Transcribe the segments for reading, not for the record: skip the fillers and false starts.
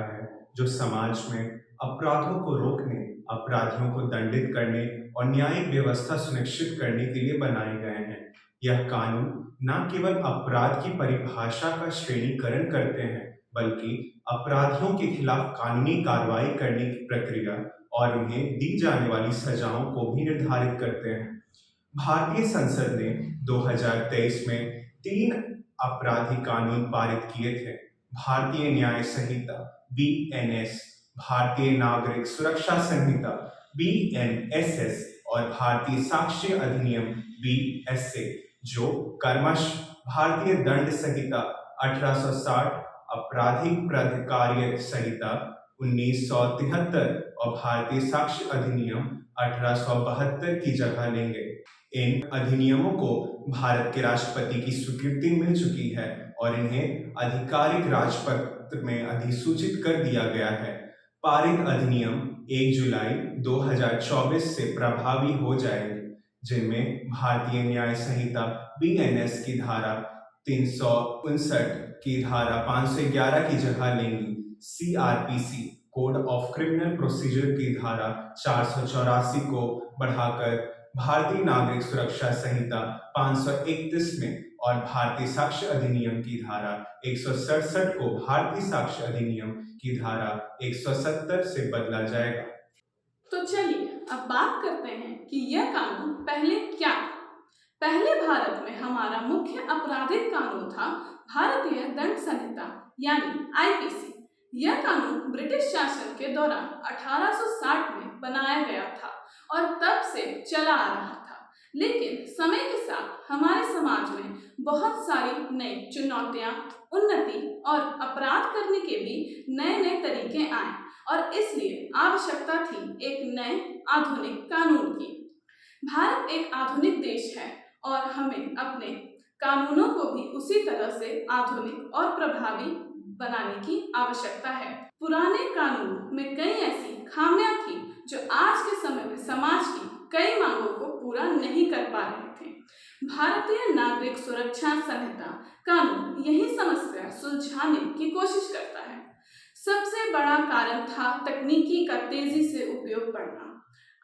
है, जो समाज में अपराधों को रोकने, अपराधियों को दंडित करने और न्यायिक व्यवस्था सुनिश्चित करने के लिए बनाए गए हैं। यह कानून न केवल अपराध की परिभाषा का श्रेणीकरण करते हैं, बल्कि अपराधियों के खिलाफ कानूनी कार्रवाई करने की प्रक्रिया और उन्हें दी जाने वाली सजाओं को भी निर्धारित करते हैं। भारतीय संसद ने 2023 में 3 आपराधिक कानून पारित किए थे। भारतीय न्याय संहिता (बीएनएस), भारतीय नागरिक सुरक्षा संहिता (बीएनएसएस) और भारतीय साक्ष्य अधिनियम (बीएसए), जो क्रमशः भारतीय दंड संहिता 1860, आपराधिक प्राधिकार्य संहिता 1973 और भारतीय साक्ष्य अधिनियम 1872 की जगह लेंगे। इन अधिनियमों को भारत के राष्ट्रपति की स्वीकृति मिल चुकी है और इन्हें आधिकारिक राजपत्र में अधिसूचित कर दिया गया है। पारित अधिनियम 1 जुलाई 2024 से प्रभावी हो जाएंगे, जिनमें भारतीय न्याय संहिता बीएनएस की धारा 359 की धारा 511 की जगह लेंगी। CrPC code of criminal procedure की धारा 484 को बढ़ाकर भारतीय नागरिक सुरक्षा संहिता 531 में और भारतीय साक्ष्य अधिनियम की धारा 167 को भारतीय साक्ष्य अधिनियम की धारा 170 से बदला जाएगा। तो चलिए अब बात करते हैं कि यह कानून पहले क्या था। पहले भारत में हमारा मुख्य आपराधिक कानून था भारतीय दंड संहिता यानी आईपीसी। यह कानून ब्रिटिश शासन के दौरान 1860 में बनाया गया था और तब से चला आ रहा था। लेकिन समय के साथ हमारे समाज में बहुत सारी नई चुनौतियां, उन्नति और अपराध करने के भी नए नए तरीके आए और इसलिए आवश्यकता थी एक नए आधुनिक कानून की। भारत एक आधुनिक देश है और हमें अपने कानूनों को भी उसी तरह से आधुनिक और प्रभावी बनाने की आवश्यकता है। पुराने कानून में कई ऐसी खामियां थी जो आज के समय में समाज की कई मांगों को पूरा नहीं कर पा रहे थे। भारतीय नागरिक सुरक्षा संहिता कानून यही समस्या सुलझाने की कोशिश करता है। सबसे बड़ा कारण था तकनीकी का तेजी से उपयोग बढ़ना।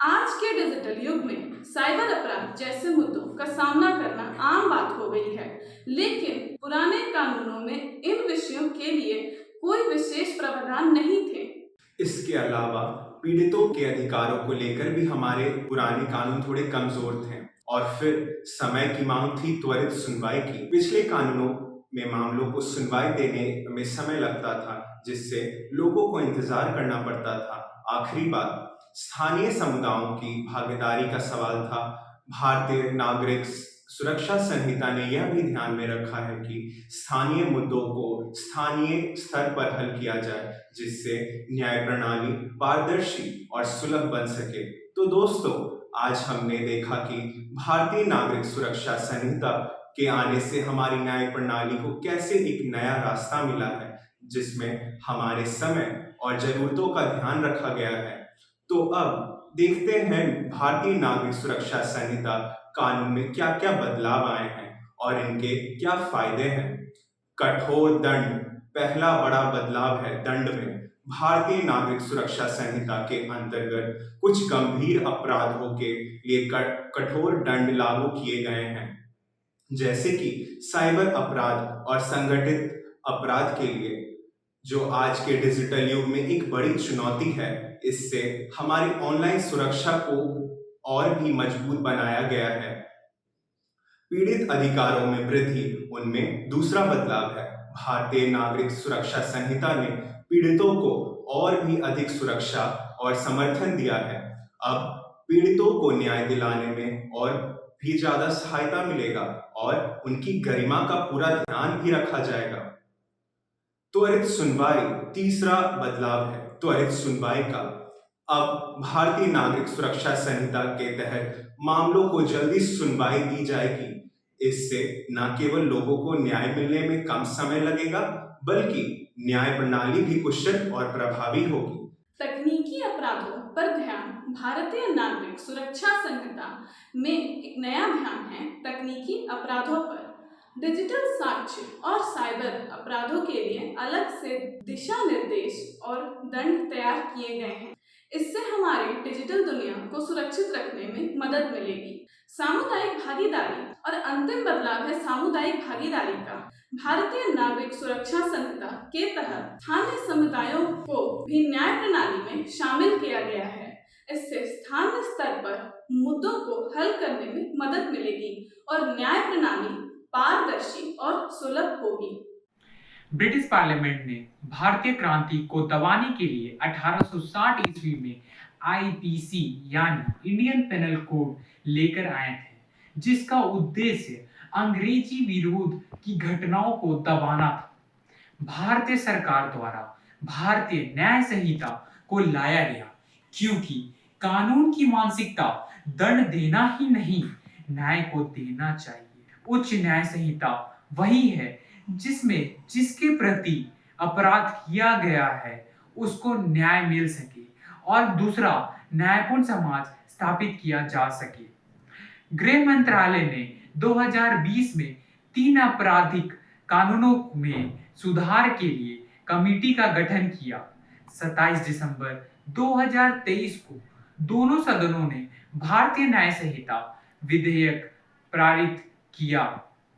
आज के डिजिटल युग में साइबर अपराध जैसे मुद्दों का सामना करना आम बात हो गई है, लेकिन पुराने कानूनों में इन विषयों के लिए कोई विशेष प्रावधान नहीं थे। इसके अलावा पीड़ितों के अधिकारों को लेकर भी हमारे पुराने कानून थोड़े कमजोर थे और फिर समय की मांग थी त्वरित सुनवाई की। पिछले कानूनों में मामलों को सुनवाई देने में समय लगता था, जिससे लोगों को इंतजार करना पड़ता था। आखिरी बात स्थानीय समुदायों की भागीदारी का सवाल था। भारतीय नागरिक सुरक्षा संहिता ने यह भी ध्यान में रखा है कि स्थानीय मुद्दों को स्थानीय स्तर पर हल किया जाए, जिससे न्याय प्रणाली पारदर्शी और सुलभ बन सके। तो दोस्तों, आज हमने देखा कि भारतीय नागरिक सुरक्षा संहिता के आने से हमारी न्याय प्रणाली को कैसे एक नया रास्ता मिला है, जिसमें हमारे समय और जरूरतों का ध्यान रखा गया है। तो अब देखते हैं भारतीय नागरिक सुरक्षा संहिता कानून में क्या क्या बदलाव आए हैं और इनके क्या फायदे हैं। कठोर दंड पहला बड़ा बदलाव है दंड में। भारतीय नागरिक सुरक्षा संहिता के अंतर्गत कुछ गंभीर अपराधों के लिए कठोर दंड लागू किए गए हैं, जैसे कि साइबर अपराध और संगठित अपराध के लिए, जो आज के डिजिटल युग में एक बड़ी चुनौती है। इससे हमारी ऑनलाइन सुरक्षा को और भी मजबूत बनाया गया है। पीड़ित अधिकारों में वृद्धि उनमें दूसरा बदलाव है। भारतीय नागरिक सुरक्षा संहिता ने पीड़ितों को और भी अधिक सुरक्षा और समर्थन दिया है। अब पीड़ितों को न्याय दिलाने में और भी ज्यादा सहायता मिलेगा और उनकी गरिमा का पूरा ध्यान भी रखा जाएगा। त्वरित सुनवाई तीसरा बदलाव है त्वरित सुनवाई का। अब भारतीय नागरिक सुरक्षा संहिता के तहत मामलों को जल्दी सुनवाई दी जाएगी। इससे न केवल लोगों को न्याय मिलने में कम समय लगेगा, बल्कि न्याय प्रणाली भी कुशल और प्रभावी होगी। तकनीकी अपराधों पर ध्यान भारतीय नागरिक सुरक्षा संहिता में एक नया ध्यान है तकनीकी अपराधों पर। डिजिटल साक्ष्य और साइबर अपराधों के लिए अलग से दिशा निर्देश और दंड तैयार किए गए हैं। इससे हमारी डिजिटल दुनिया को सुरक्षित रखने में मदद मिलेगी। सामुदायिक भागीदारी और अंतिम बदलाव है सामुदायिक भागीदारी का। भारतीय नागरिक सुरक्षा संहिता के तहत स्थानीय समुदायों को भी न्याय प्रणाली में शामिल किया गया है। इससे स्थानीय स्तर पर मुद्दों को हल करने में मदद मिलेगी और न्याय प्रणाली पारदर्शी और सुलभ होगी। ब्रिटिश पार्लियामेंट ने भारतीय क्रांति को दबाने के लिए 1860 ईस्वी में आईपीसी यानी इंडियन पेनल कोड लेकर आए थे, जिसका उद्देश्य अंग्रेजी विरोध की घटनाओं को दबाना था। भारतीय सरकार द्वारा भारतीय न्याय संहिता को लाया गया क्योंकि कानून की मानसिकता दंड देना ही नहीं, न्याय को देना चाहिए। उच्च न्याय संहिता वही है जिसमें जिसके प्रति अपराध किया गया है उसको न्याय मिल सके और दूसरा न्यायपूर्ण समाज स्थापित किया जा सके। गृह मंत्रालय ने 2020 में 3 आपराधिक कानूनों में सुधार के लिए कमेटी का गठन किया। 27 दिसंबर 2023 को दोनों सदनों ने भारतीय न्याय संहिता विधेयक पारित किया,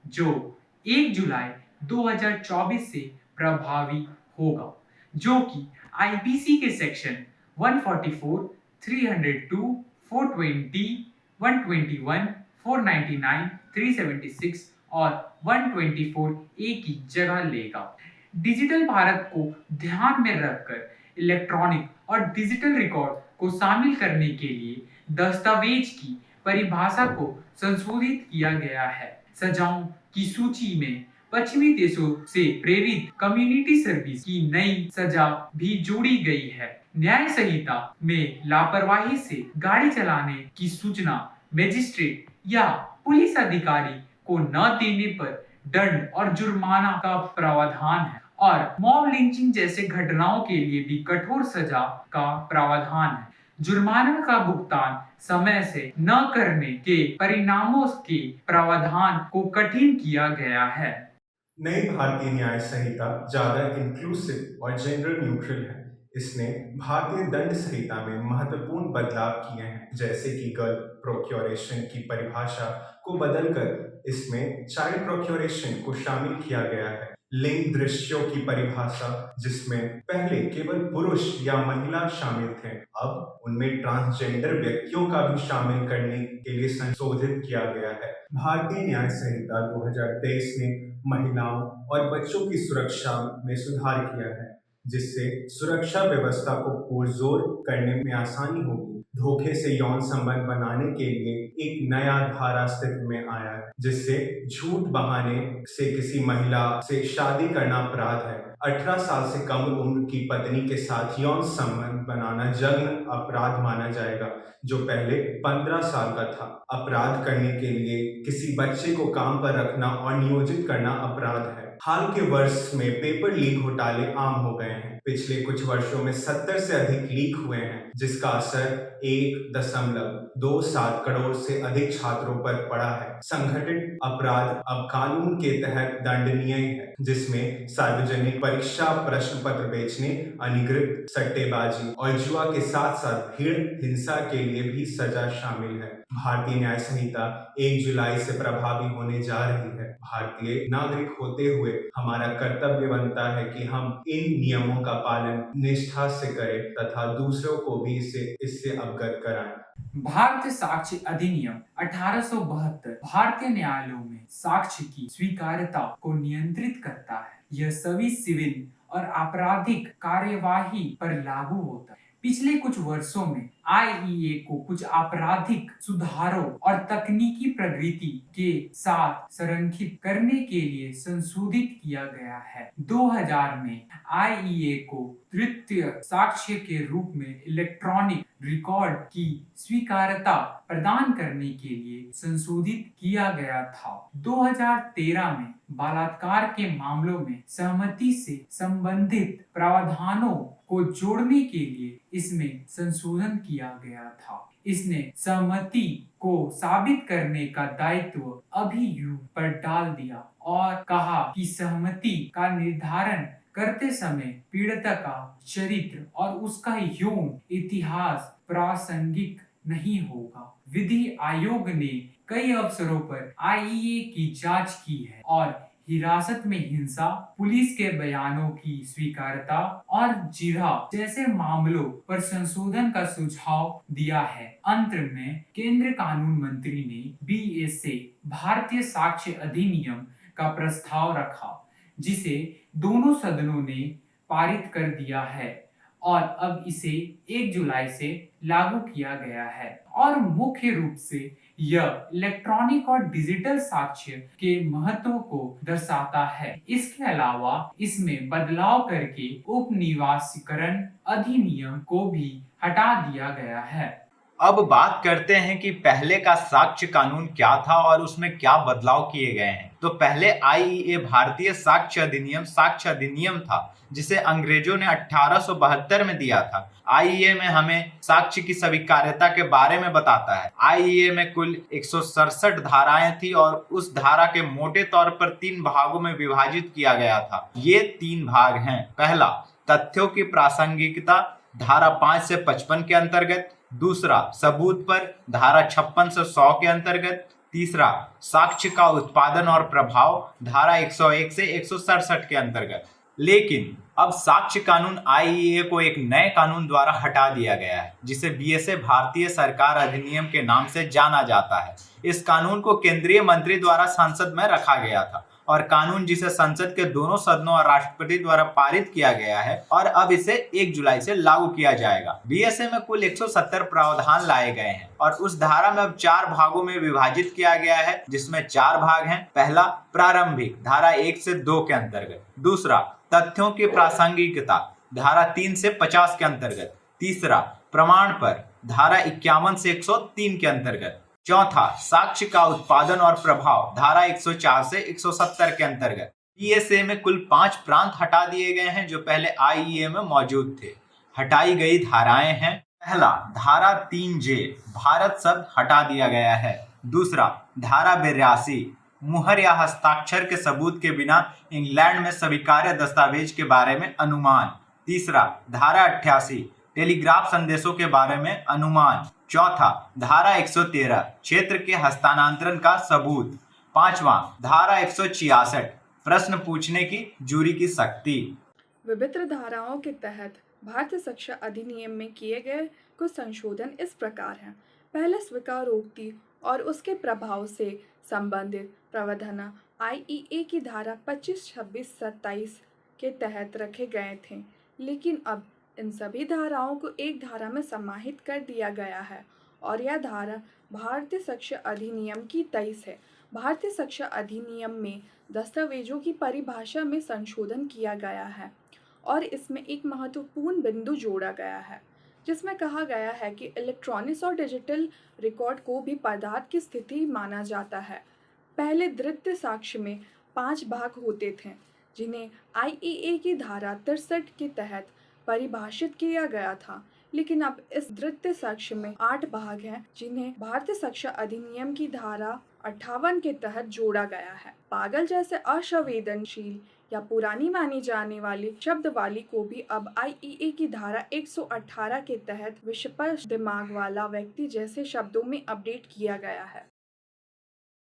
जो 1 जुलाई 2024 से प्रभावी होगा, जो कि आईपीसी के सेक्शन 144, 302, 420, 121, 499, 376 और 124 ए की जगह लेगा। डिजिटल भारत को ध्यान में रखकर इलेक्ट्रॉनिक और डिजिटल रिकॉर्ड को शामिल करने के लिए दस्तावेज की परिभाषा को संशोधित किया गया है। सजाओं की सूची में पश्चिमी देशों से प्रेरित कम्युनिटी सर्विस की नई सजा भी जोड़ी गई है। न्याय संहिता में लापरवाही से गाड़ी चलाने की सूचना मजिस्ट्रेट या पुलिस अधिकारी को न देने पर दंड और जुर्माना का प्रावधान है और मॉब लिंचिंग जैसे घटनाओं के लिए भी कठोर सजा का प्रावधान है। जुर्माना का भुगतान समय से न करने के परिणामों के प्रावधान को कठिन किया गया है। नई भारतीय न्याय संहिता ज्यादा इंक्लूसिव और जेंडर न्यूट्रल है। इसने भारतीय दंड संहिता में महत्वपूर्ण बदलाव किए हैं, जैसे कि गर्ल प्रोक्योरेशन की परिभाषा को बदलकर इसमें चाइल्ड प्रोक्योरेशन को शामिल किया गया है। लिंग दृश्यों की परिभाषा, जिसमें पहले केवल पुरुष या महिला शामिल थे, अब उनमें ट्रांसजेंडर व्यक्तियों का भी शामिल करने के लिए संशोधित किया गया है। भारतीय न्याय संहिता 2023 ने महिलाओं और बच्चों की सुरक्षा में सुधार किया है, जिससे सुरक्षा व्यवस्था को पुरजोर करने में आसानी होगी। धोखे से यौन संबंध बनाने के लिए एक नया धारा अस्तित्व में आया है, जिससे झूठ बहाने से किसी महिला से शादी करना अपराध है। 18 साल से कम उम्र की पत्नी के साथ यौन संबंध बनाना जघन्य अपराध माना जाएगा, जो पहले 15 साल का था। अपराध करने के लिए किसी बच्चे को काम पर रखना और नियोजित करना अपराध है। हाल के वर्ष में पेपर लीक घोटाले आम हो गए हैं। पिछले कुछ वर्षों में 70 से अधिक लीक हुए हैं, जिसका असर 1.27 करोड़ से अधिक छात्रों पर पड़ा है। संगठित अपराध अब कानून के तहत दंडनीय है, जिसमें सार्वजनिक परीक्षा प्रश्न पत्र बेचने, अनधिकृत सट्टेबाजी और जुआ के साथ साथ भीड़ हिंसा के लिए भी सजा शामिल है। भारतीय न्याय संहिता 1 जुलाई से प्रभावी होने जा रही है। भारतीय नागरिक होते हुए हमारा कर्तव्य बनता है कि हम इन नियमों का पालन निष्ठा से करें तथा दूसरों को भी इससे अवगत कराएं। भारतीय साक्ष्य अधिनियम 1872 भारतीय न्यायालयों में साक्ष्य की स्वीकार्यता को नियंत्रित करता है। यह सभी सिविल और आपराधिक कार्यवाही पर लागू होता है। पिछले कुछ वर्षों में आईईए को कुछ आपराधिक सुधारों और तकनीकी प्रगति के साथ संरेखित करने के लिए संशोधित किया गया है। 2000 में आईईए को तृतीय साक्ष्य के रूप में इलेक्ट्रॉनिक रिकॉर्ड की स्वीकार्यता प्रदान करने के लिए संशोधित किया गया था। 2013 में बलात्कार के मामलों में सहमति से संबंधित प्रावधानों को जोड़ने के लिए इसमें संशोधन किया गया था। इसने सहमति को साबित करने का दायित्व अभियुक्त पर डाल दिया। और कहा कि सहमति का निर्धारण करते समय पीड़िता का चरित्र और उसका यौन इतिहास प्रासंगिक नहीं होगा। विधि आयोग ने कई अवसरों पर आईईए की जांच की है और हिरासत में हिंसा, पुलिस के बयानों की स्वीकार्यता और जिरह जैसे मामलों पर संशोधन का सुझाव दिया है। अंत में केंद्रीय कानून मंत्री ने बीएसए भारतीय साक्ष्य अधिनियम का प्रस्ताव रखा, जिसे दोनों सदनों ने पारित कर दिया है और अब इसे 1 जुलाई से लागू किया गया है और मुख्य रूप से यह इलेक्ट्रॉनिक और डिजिटल साक्ष्य के महत्व को दर्शाता है। इसके अलावा इसमें बदलाव करके उपनिवासीकरण अधिनियम को भी हटा दिया गया है। अब बात करते हैं कि पहले का साक्ष्य कानून क्या था और उसमें क्या बदलाव किए गए हैं। तो पहले आईईए भारतीय साक्ष्य अधिनियम था, जिसे अंग्रेजों ने 1872 में दिया था। आईईए में हमें साक्ष्य की स्वीकार्यता के बारे में बताता है। आईईए में कुल 167 धाराएं थी और उस धारा के मोटे तौर पर 3 भागों में विभाजित किया गया था। ये 3 भाग हैं। पहला, तथ्यों की प्रासंगिकता, धारा 5 से 55 के अंतर्गत। दूसरा, सबूत पर, धारा 56 से 100 के अंतर्गत। तीसरा, साक्ष्य का उत्पादन और प्रभाव, धारा 101 से 167 के अंतर्गत। लेकिन अब साक्ष्य कानून आईईए को एक नए कानून द्वारा हटा दिया गया है, जिसे बीएसए भारतीय सरकार अधिनियम के नाम से जाना जाता है। इस कानून को केंद्रीय मंत्री द्वारा संसद में रखा गया था और कानून जिसे संसद के दोनों सदनों और राष्ट्रपति द्वारा पारित किया गया है और अब इसे 1 जुलाई से लागू किया जाएगा। बीएसए में कुल 170 प्रावधान लाए गए हैं और उस धारा में अब 4 भागों में विभाजित किया गया है, जिसमें 4 भाग हैं। पहला, प्रारंभिक, धारा 1 से 2 के अंतर्गत। दूसरा, तथ्यों की प्रासंगिकता, धारा 3 से 50 के अंतर्गत। तीसरा, प्रमाण पर, धारा 51 से 103 के अंतर्गत। चौथा, साक्ष्य का उत्पादन और प्रभाव, धारा 104 से 170 के अंतर्गत। बीएसए में कुल 5 प्रांत हटा दिए गए हैं जो पहले आईईए में मौजूद थे। हटाई गई धाराएं हैं। पहला, धारा 3J, भारत शब्द हटा दिया गया है। दूसरा, धारा 82, मुहर या हस्ताक्षर के सबूत के बिना इंग्लैंड में स्वीकार्य दस्तावेज के बारे में अनुमान। तीसरा, धारा 88, टेलीग्राफ संदेशों के बारे में अनुमान। चौथा, धारा 113, क्षेत्र के हस्तांतरण का सबूत। पांचवा, धारा 166, प्रश्न पूछने की जूरी की शक्ति। विभिन्न धाराओं के तहत भारतीय साक्ष्य अधिनियम में किए गए कुछ संशोधन इस प्रकार हैं। पहले, स्वीकारोक्ति और उसके प्रभाव से संबंधित प्रावधान आईईए की धारा 25, 26, 27 के तहत रखे गए थे, लेकिन अब इन सभी धाराओं को एक धारा में समाहित कर दिया गया है और यह धारा भारतीय साक्ष्य अधिनियम की 23 है। भारतीय साक्ष्य अधिनियम में दस्तावेजों की परिभाषा में संशोधन किया गया है और इसमें एक महत्वपूर्ण बिंदु जोड़ा गया है, जिसमें कहा गया है कि इलेक्ट्रॉनिक्स और डिजिटल रिकॉर्ड को भी पदार्थ की स्थिति माना जाता है। पहले द्वितीय साक्ष्य में 5 भाग होते थे, जिन्हें आईईए की धारा 63 के तहत परिभाषित किया गया था, लेकिन अब इस द्वितीय साक्ष्य में 8 भाग हैं, जिन्हें भारतीय साक्ष्य अधिनियम की धारा 58 के तहत जोड़ा गया है। पागल जैसे असंवेदनशील या पुरानी मानी जाने वाली शब्द वाली को भी अब आईईए की धारा 118 के तहत विषम दिमाग वाला व्यक्ति जैसे शब्दों में अपडेट किया गया है।